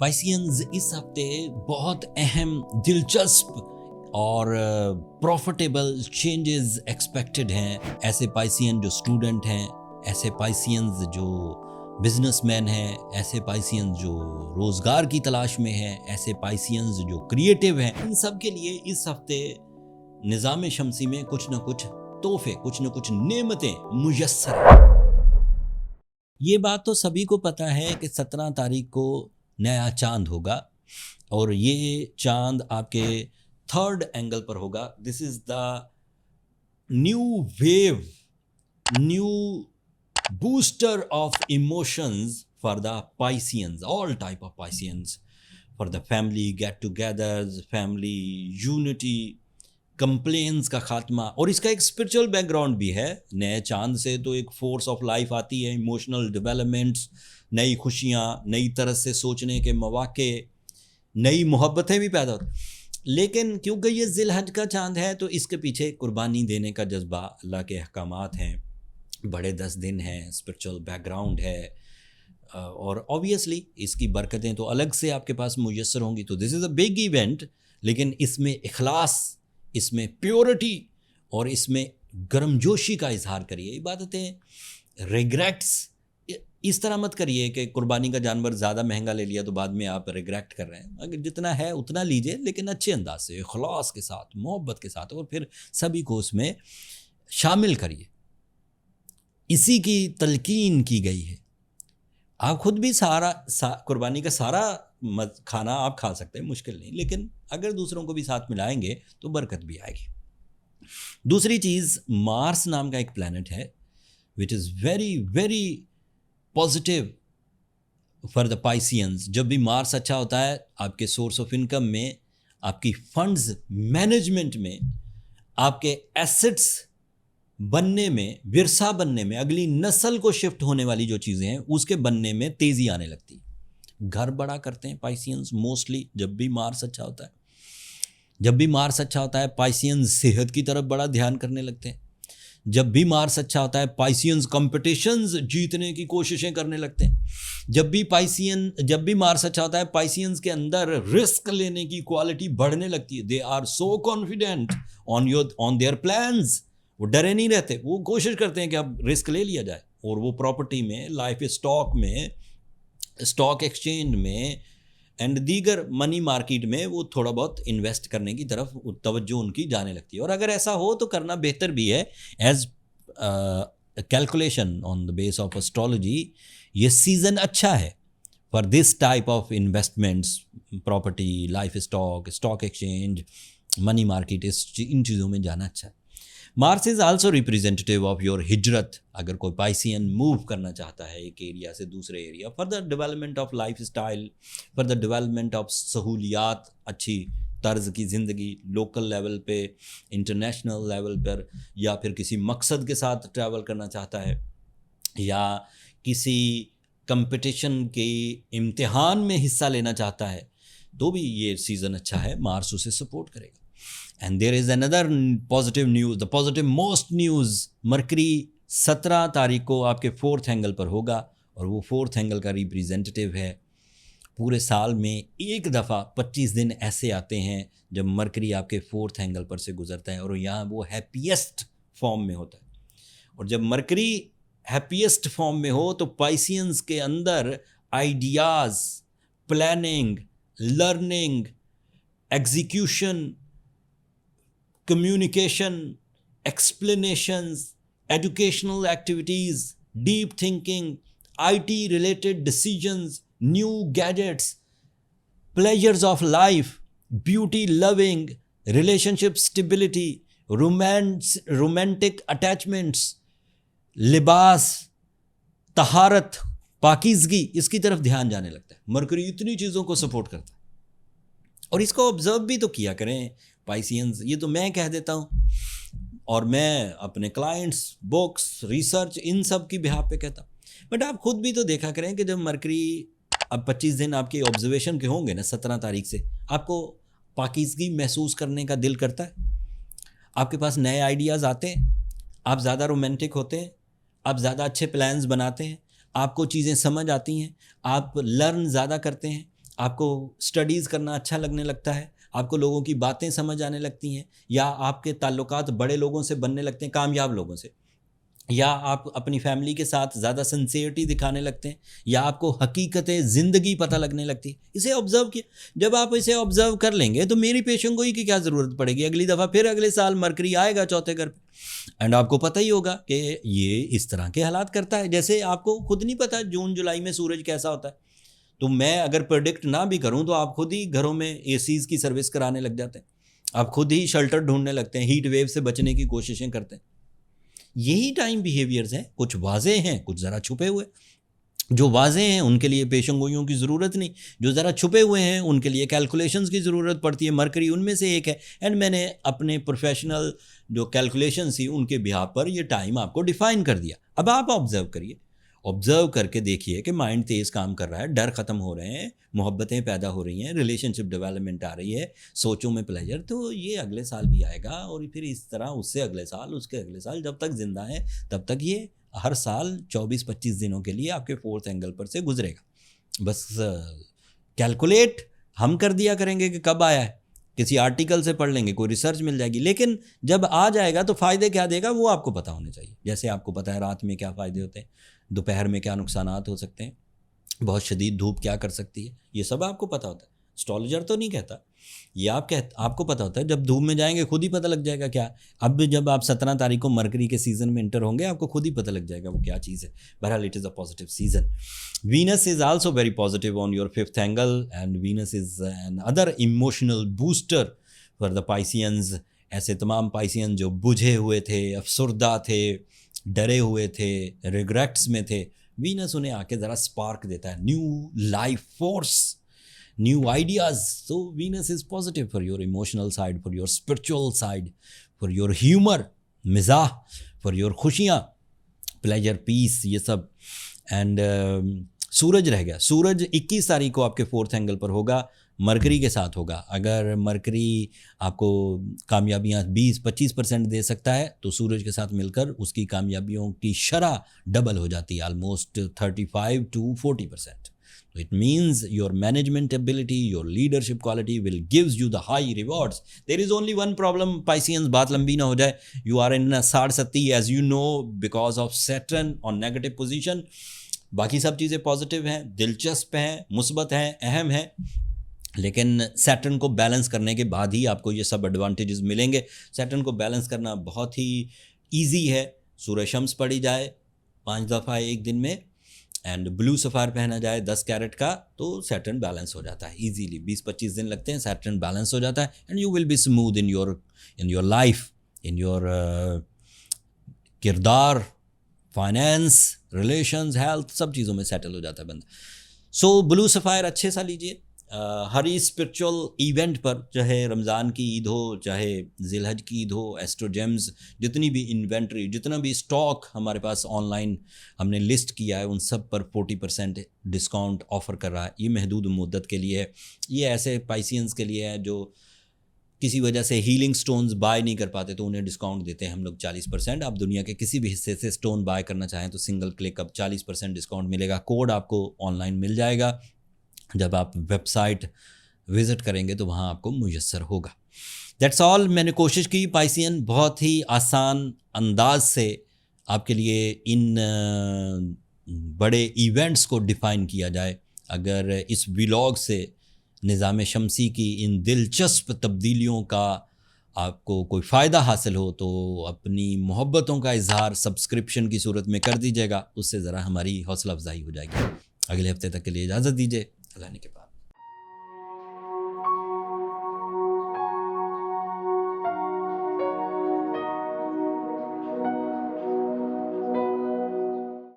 Pisceans इस हफ्ते बहुत अहम, दिलचस्प और प्रॉफिटेबल चेंजेस एक्सपेक्टेड हैं। ऐसे पाइसियन जो स्टूडेंट हैं, ऐसे पाइसियंस जो बिजनेसमैन हैं, ऐसे पाइसियंस जो रोजगार की तलाश में हैं, ऐसे पाइसियंस जो क्रिएटिव हैं, इन सब के लिए इस हफ्ते निज़ाम शमसी में कुछ न कुछ तोहफे, कुछ न कुछ नेमतें मुयस्सर हैं। ये बात तो सभी को पता है कि 17 तारीख को नया चांद होगा और ये चांद आपके थर्ड एंगल पर होगा। This is the new wave, new booster of emotions for the Pisceans, all type of Pisceans, for the family get-togethers, family unity, complains का खात्मा। और इसका एक स्पिरिचुअल बैकग्राउंड भी है। नए चांद से तो एक फोर्स ऑफ लाइफ आती है, इमोशनल डेवलपमेंट्स, नई खुशियाँ, नई तरह से सोचने के मौके, नई मोहब्बतें भी पैदा होती। लेकिन क्योंकि ये जिलहज का चांद है तो इसके पीछे कुर्बानी देने का जज्बा, अल्लाह के अहकामात हैं, बड़े 10 दिन हैं, स्पिरिचुअल बैकग्राउंड है और ऑब्वियसली इसकी बरकतें तो अलग से आपके पास मुयस्सर होंगी। तो this is a big event, लेकिन इसमें इखलास, इसमें प्योरिटी और इसमें गर्मजोशी का इजहार करिए। इबादतें रिग्रेट्स इस तरह मत करिए कि कुर्बानी का जानवर ज़्यादा महंगा ले लिया तो बाद में आप रिग्रेट कर रहे हैं। अगर जितना है उतना लीजिए, लेकिन अच्छे अंदाज से, इखलास के साथ, मोहब्बत के साथ, और फिर सभी को उसमें शामिल करिए। इसी की तलकीन की गई है। आप खुद भी कुर्बानी का सारा खाना आप खा सकते हैं, मुश्किल नहीं, लेकिन अगर दूसरों को भी साथ मिलाएंगे तो बरकत भी आएगी। दूसरी चीज़, मार्स नाम का एक प्लैनेट है which is very very positive for the Pisceans. जब भी मार्स अच्छा होता है, आपके सोर्स ऑफ इनकम में, आपकी फंड्स मैनेजमेंट में, आपके एसेट्स बनने में, विरसा बनने में, अगली नस्ल को शिफ्ट होने वाली जो चीज़ें हैं उसके बनने में तेज़ी आने लगती है। घर बड़ा करते हैं पाइसियंस मोस्टली जब भी मार्स अच्छा होता है। जब भी मार्स अच्छा होता है पाइसियंस सेहत की तरफ बड़ा ध्यान करने लगते हैं। जब भी मार्स अच्छा होता है पाइसियंस कॉम्पिटिशन्स जीतने की कोशिशें करने लगते हैं। जब भी मार्स अच्छा होता है पाइसियंस के अंदर रिस्क लेने की क्वालिटी बढ़ने लगती है। They are so confident on their plans. वो डरे नहीं रहते, वो कोशिश करते हैं कि अब रिस्क ले लिया जाए, और वो प्रॉपर्टी में, लाइफ स्टॉक में, स्टॉक एक्सचेंज में एंड दीगर मनी मार्केट में वो थोड़ा बहुत इन्वेस्ट करने की तरफ तवज्जो उनकी जाने लगती है। और अगर ऐसा हो तो करना बेहतर भी है। As calculation on the base of astrology, ये सीज़न अच्छा है for this type of investments, property, life stock, stock exchange, money market, इन चीज़ों में जाना अच्छा है। Mars is also representative of your हिजरत। अगर कोई पाइसियन मूव करना चाहता है एक एरिया से दूसरे area, for the development of life style, for the development of सहूलियात, अच्छी तर्ज की ज़िंदगी, लोकल लेवल पे, इंटरनेशनल लेवल पर, या फिर किसी मकसद के साथ ट्रैवल करना चाहता है, या किसी कंपटीशन के इम्तिहान में हिस्सा लेना चाहता है, तो भी ये सीज़न अच्छा है, मार्स उसे सपोर्ट करेगा। And there is another positive news, the positive most news, mercury 17 तारीख को आपके फोर्थ एंगल पर होगा, और वो फोर्थ एंगल का रिप्रेजेंटेटिव है। पूरे साल में एक दफ़ा 25 दिन ऐसे आते हैं जब मरकरी आपके फोर्थ एंगल पर से गुजरता है, और यहाँ वो हैप्पीएस्ट फॉर्म में होता है। और जब मरकरी हैप्पीएस्ट फॉर्म में हो तो पाइसियंस के अंदर ideas, planning, learning, execution, communication, explanations, educational activities, deep thinking, IT related decisions, new gadgets, pleasures of life, beauty loving, relationship stability, romantic attachments, लिबास, तहारत, पाकीज़गी, इसकी तरफ ध्यान जाने लगता है। मरकरी इतनी चीज़ों को सपोर्ट करता है। और इसको ऑब्जर्व भी तो किया करें पाइसियंस। ये तो मैं कह देता हूँ, और मैं अपने क्लाइंट्स, बुक्स, रिसर्च, इन सब की बिहाफ पे कहता हूँ, बट आप खुद भी तो देखा करें कि जब मरकरी, अब 25 दिन आपके ऑब्जर्वेशन के होंगे ना, 17 तारीख से आपको पाकीज़गी महसूस करने का दिल करता है। आपके पास नए आइडियाज़ आते हैं, आप ज़्यादा रोमांटिक होते हैं, आप ज़्यादा अच्छे प्लान्स बनाते हैं, आपको चीज़ें समझ आती हैं, आप लर्न ज़्यादा करते हैं, आपको स्टडीज़ करना अच्छा लगने लगता है, आपको लोगों की बातें समझ आने लगती हैं, या आपके ताल्लुकात बड़े लोगों से बनने लगते हैं, कामयाब लोगों से, या आप अपनी फैमिली के साथ ज़्यादा सिंसियरिटी दिखाने लगते हैं, या आपको हकीकत ज़िंदगी पता लगने लगती है। इसे ऑब्ज़र्व किया, जब आप इसे ऑब्ज़र्व कर लेंगे तो मेरी पेशेंगोई की क्या ज़रूरत पड़ेगी, अगली दफ़ा फिर अगले साल मरकरी आएगा चौथे घर पे, एंड आपको पता ही होगा कि ये इस तरह के हालात करता है। जैसे आपको खुद नहीं पता जून जुलाई में सूरज कैसा होता है, तो मैं अगर प्रेडिक्ट ना भी करूं तो आप खुद ही घरों में एसीज़ की सर्विस कराने लग जाते हैं, आप खुद ही शेल्टर ढूंढने लगते हैं, हीट वेव से बचने की कोशिशें करते हैं। यही टाइम बिहेवियर्स हैं, कुछ वाजे हैं, कुछ ज़रा छुपे हुए। जो वाजे हैं उनके लिए पेशेंगोइयों की ज़रूरत नहीं, जो ज़रा छुपे हुए हैं उनके लिए कैलकुलेशंस की ज़रूरत पड़ती है। मरकरी उनमें से एक है, एंड मैंने अपने प्रोफेशनल जो कैलकुलेशंस थी उनके बिहाफ पर ये टाइम आपको डिफ़ाइन कर दिया। अब आप ऑब्ज़र्व करिए, ऑब्ज़र्व करके देखिए कि माइंड तेज़ काम कर रहा है, डर ख़त्म हो रहे हैं, मोहब्बतें पैदा हो रही हैं, रिलेशनशिप डेवलपमेंट आ रही है, सोचों में प्लेजर, तो ये अगले साल भी आएगा, और फिर इस तरह उससे अगले साल, उसके अगले साल, जब तक ज़िंदा है तब तक ये हर साल 24-25 दिनों के लिए आपके फोर्थ एंगल पर से गुजरेगा। बस कैलकुलेट हम कर दिया करेंगे कि कब आया है, किसी आर्टिकल से पढ़ लेंगे, कोई रिसर्च मिल जाएगी, लेकिन जब आ जाएगा तो फ़ायदे क्या देगा वो आपको पता होने चाहिए। जैसे आपको पता है रात में क्या फ़ायदे होते हैं, दोपहर में क्या नुकसानात हो सकते हैं, बहुत शदीद धूप क्या कर सकती है, ये सब आपको पता होता है। एस्ट्रोलॉजर तो नहीं कहता, ये आपको पता होता है। जब धूप में जाएंगे खुद ही पता लग जाएगा क्या। अब जब आप 17 तारीख को मरकरी के सीज़न में इंटर होंगे आपको खुद ही पता लग जाएगा वो क्या चीज़ है। बहरहाल it is a positive season. Venus is also very positive on your fifth angle, and Venus is an other emotional booster for the Pisceans. ऐसे तमाम पाइसियन जो बुझे हुए थे, अफसुर्दा थे, डरे हुए थे, रिग्रेट्स में थे, वीनस उन्हें आके ज़रा स्पार्क देता है, new life force, new ideas. So Venus is positive for your emotional side, for your spiritual side, for your humor, mizah, for your खुशियाँ, pleasure, peace, ये सब। एंड सूरज रह गया, सूरज 21 तारीख को आपके फोर्थ एंगल पर होगा, मरकरी के साथ होगा। अगर मरकरी आपको कामयाबियाँ 20-25% दे सकता है तो सूरज के साथ मिलकर उसकी कामयाबियों की शरह डबल हो जाती है, almost 35-40%. So it means your management ability, your leadership quality will gives you the high rewards. There is only one problem, Pisceans, बात लंबी ना हो जाए, you are in a साढ़सती as you know because of Saturn on negative position. बाकी सब चीज़ें positive हैं, दिलचस्प हैं, मुस्बत हैं, अहम हैं, लेकिन सैटर्न को बैलेंस करने के बाद ही आपको ये सब एडवांटेजेस मिलेंगे। सैटर्न को बैलेंस करना बहुत ही ईजी है। सूरज शम्स पड़ी जाए 5 दफ़ा एक दिन में, एंड ब्लू सफ़ायर पहना जाए 10 कैरेट का, तो सैटर्न बैलेंस हो जाता है ईजीली। 20-25 दिन लगते हैं, सैटर्न बैलेंस हो जाता है, and you will be smooth in your life, in your किरदार, फाइनेंस, रिलेशंस, हेल्थ, सब चीज़ों में सेटल हो जाता है बंदा। सो ब्लू सफ़ायर अच्छे सा लीजिए। हर स्पिरिचुअल इवेंट पर, चाहे रमज़ान की ईद हो, चाहे ज़िलहज की ईद हो, एस्ट्रोजेम्स, जितनी भी इन्वेंट्री, जितना भी स्टॉक हमारे पास ऑनलाइन हमने लिस्ट किया है, उन सब पर 40% डिस्काउंट ऑफ़र कर रहा है। ये महदूद मुद्दत के लिए है। ये ऐसे पाइसियंस के लिए है जो किसी वजह से हीलिंग स्टोन्स बाय नहीं कर पाते, तो उन्हें डिस्काउंट देते हैं हम लोग 40%। आप दुनिया के किसी भी हिस्से से स्टोन बाय करना चाहें तो सिंगल क्लिक अब 40% डिस्काउंट मिलेगा। कोड आपको ऑनलाइन मिल जाएगा, जब आप वेबसाइट विज़िट करेंगे तो वहाँ आपको मुयस्सर होगा। That's all. मैंने कोशिश की पाइसियन बहुत ही आसान अंदाज से आपके लिए इन बड़े इवेंट्स को डिफ़ाइन किया जाए। अगर इस व्लॉग से निज़ाम शमसी की इन दिलचस्प तब्दीलियों का आपको कोई फ़ायदा हासिल हो तो अपनी मोहब्बतों का इजहार सब्सक्रिप्शन की सूरत में कर दीजिएगा, उससे ज़रा हमारी हौसला अफजाई हो जाएगी। अगले हफ्ते तक के लिए इजाज़त दीजिए, अल्लाह ने के पास।